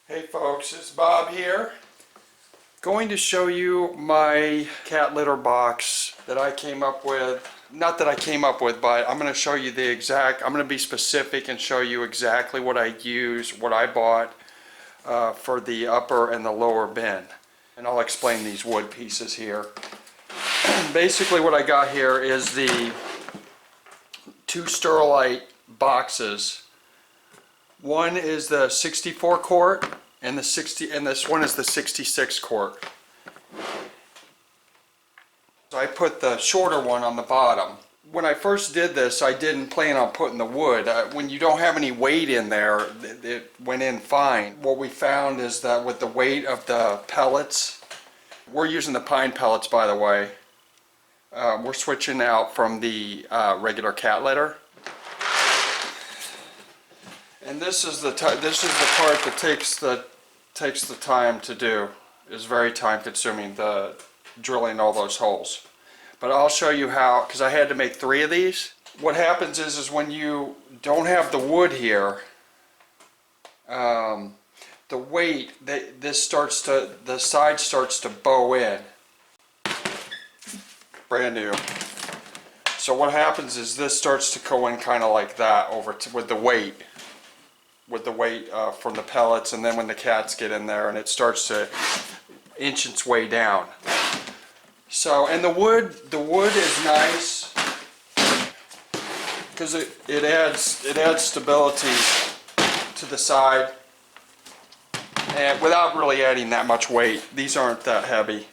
Hey folks, it's Bob here. Going to show you my cat litter box that I came up with. Not that I came up with, but I'm going to show you I'm going to be specific and show you exactly what I use, what I bought for the upper and the lower bin. And I'll explain these wood pieces here. Basically what I got here is the two Sterilite boxes. One is the 64 quart and this one is the 66 quart. So I put the shorter one on the bottom. When I first did this, I didn't plan on putting the wood. When you don't have any weight in there, it went in fine. What we found is that with the weight of the pellets, we're using the pine pellets, by the way. We're switching out from the regular cat litter. And this is the part that takes the time to do. It's very time consuming, the drilling all those holes. But I'll show you how, because I had to make 3 of these. What happens is when you don't have the wood here, the weight, the side starts to bow in. Brand new. So what happens is this starts to go in kind of like that with the weight. From the pellets, and then when the cats get in there and it starts to inch its way down. So, and the wood is nice because it adds stability to the side, and without really adding that much weight. These aren't that heavy,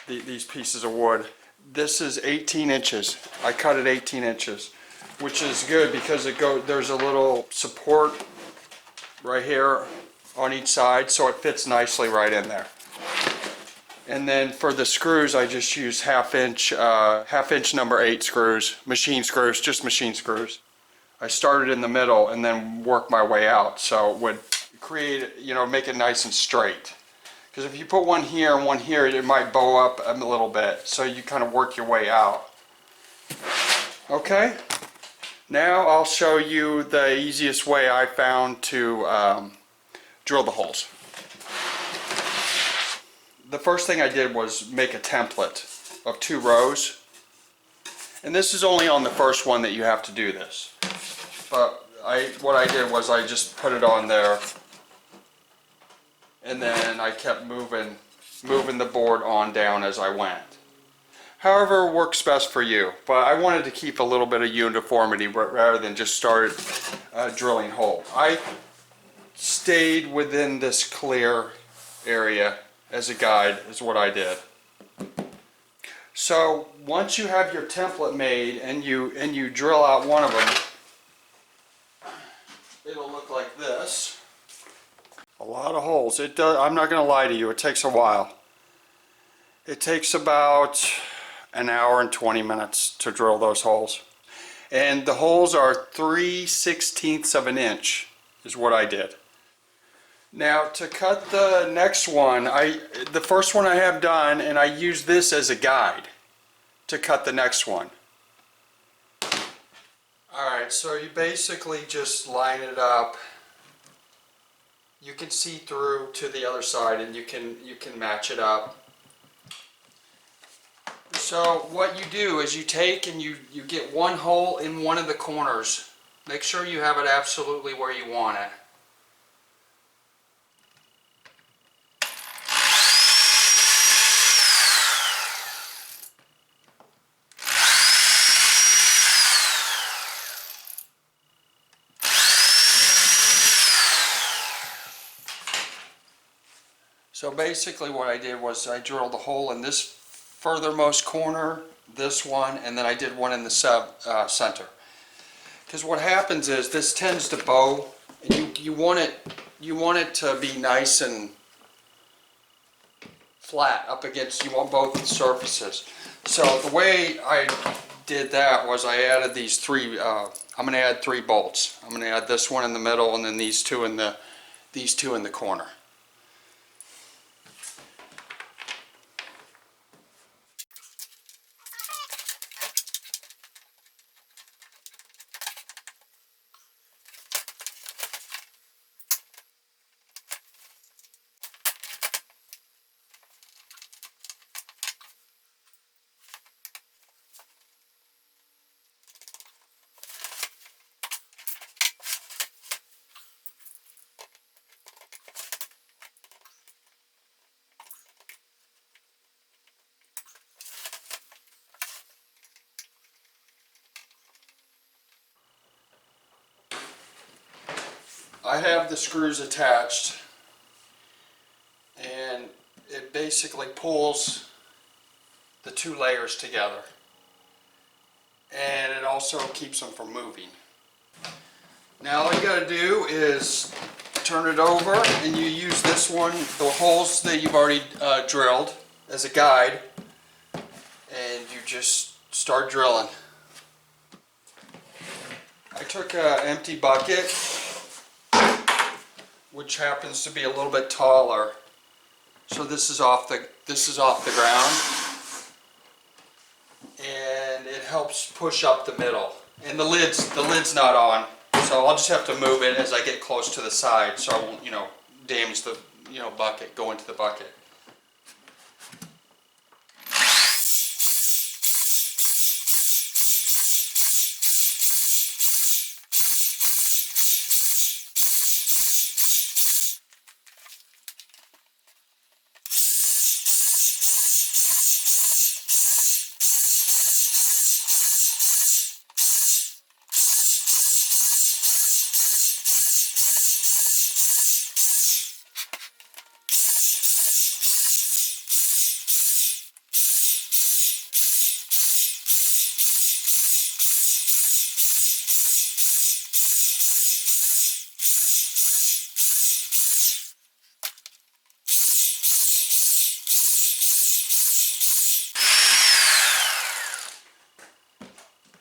these pieces of wood. This is 18 inches. I cut it 18 inches. Which is good because there's a little support right here on each side, so it fits nicely right in there. And then for the screws, I just use half inch number 8 screws, just machine screws. I started in the middle and then worked my way out, so it would create, make it nice and straight. Because if you put one here and one here, it might bow up a little bit, so you kind of work your way out. Okay? Now I'll show you the easiest way I found to drill the holes. The first thing I did was make a template of 2 rows. And this is only on the first one that you have to do this. But what I did was I just put it on there, and then I kept moving the board on down as I went. However works best for you, but I wanted to keep a little bit of uniformity rather than just start drilling holes. I stayed within this clear area as a guide, is what I did. So once you have your template made and you drill out one of them, it'll look like this. A lot of holes. It does. I'm not going to lie to you. It takes a while. It takes about an hour and 20 minutes to drill those holes. And the holes are 3/16 of an inch is what I did. Now to cut the next one, the first one I have done, and I use this as a guide to cut the next one. Alright, so you basically just line it up. You can see through to the other side and you can match it up. So what you do is you take and you get one hole in one of the corners. Make sure you have it absolutely where you want it. So basically what I did was I drilled a hole in this furthermost corner, this one, and then I did one in the center. Because what happens is this tends to bow, and you want it to be nice and flat up against. You want both surfaces. So the way I did that was I added these 3. I'm going to add 3 bolts. I'm going to add this one in the middle, and then these two in the corner. I have the screws attached, and it basically pulls the two layers together, and it also keeps them from moving. Now all you got to do is turn it over, and you use this one, the holes that you've already drilled, as a guide, and you just start drilling. I took an empty bucket, which happens to be a little bit taller. So this is off the ground, and it helps push up the middle. And the lid's not on, so I'll just have to move it as I get close to the side, so I won't, damage the, bucket, go into the bucket.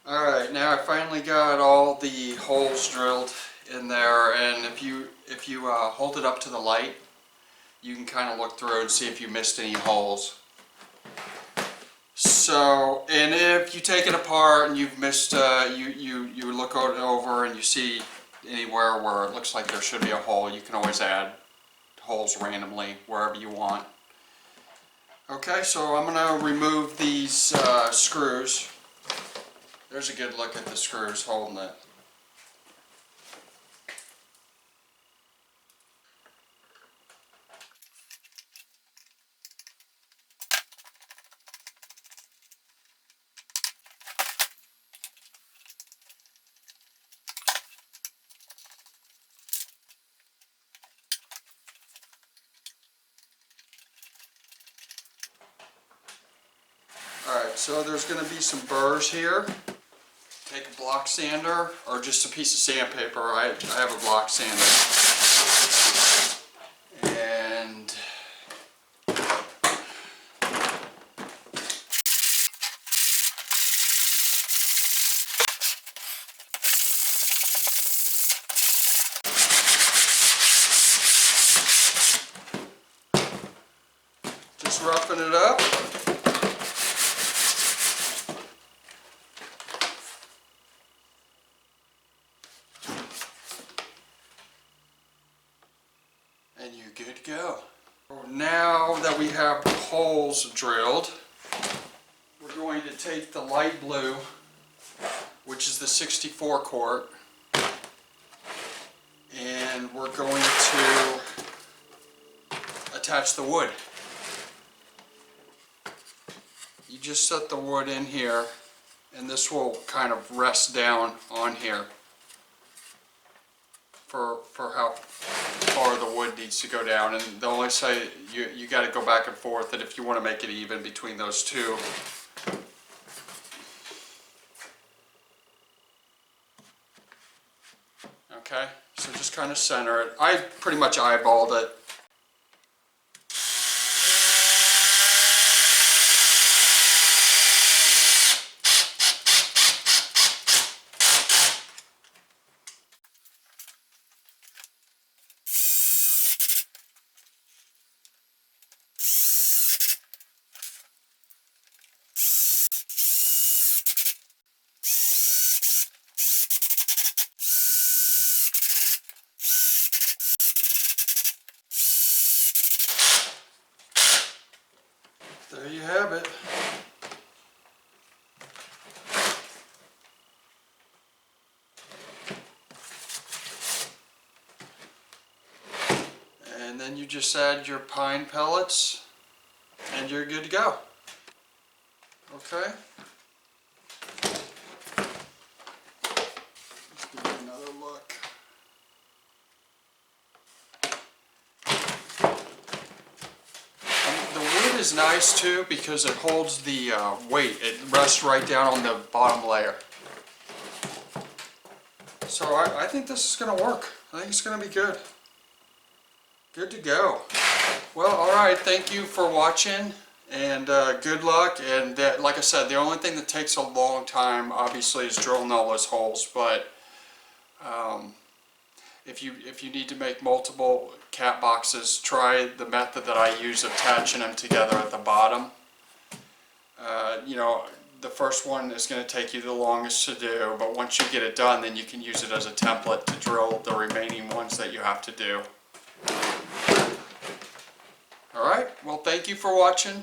Alright, now I finally got all the holes drilled in there, and if you hold it up to the light, you can kind of look through and see if you missed any holes. So, and if you take it apart and you've missed, you look it over and you see anywhere where it looks like there should be a hole, you can always add holes randomly wherever you want. Okay, so I'm going to remove these screws. There's a good look at the screws holding it. Alright, so there's going to be some burrs here. Take a block sander or just a piece of sandpaper. I have a block sander. And just roughing it up. And you're good to go. Now that we have the holes drilled, we're going to take the light blue, which is the 64 quart, and we're going to attach the wood. You just set the wood in here, and this will kind of rest down on here for how far the wood needs to go down. And they'll only say you got to go back and forth, and if you want to make it even between those two. Okay, so just kind of center it. I pretty much eyeballed it. There you have it. And then you just add your pine pellets and you're good to go. Okay? Let's give it another look. is nice too because it holds the weight. It rests right down on the bottom layer. So I think this is going to work. I think it's going to be good. Good to go. Well, alright, thank you for watching, and good luck. And like I said, the only thing that takes a long time, obviously, is drilling all those holes. But if you need to make multiple cat boxes, try the method that I use of attaching them together at the bottom. You know, the first one is going to take you the longest to do, but once you get it done, then you can use it as a template to drill the remaining ones that you have to do. Alright, well, thank you for watching.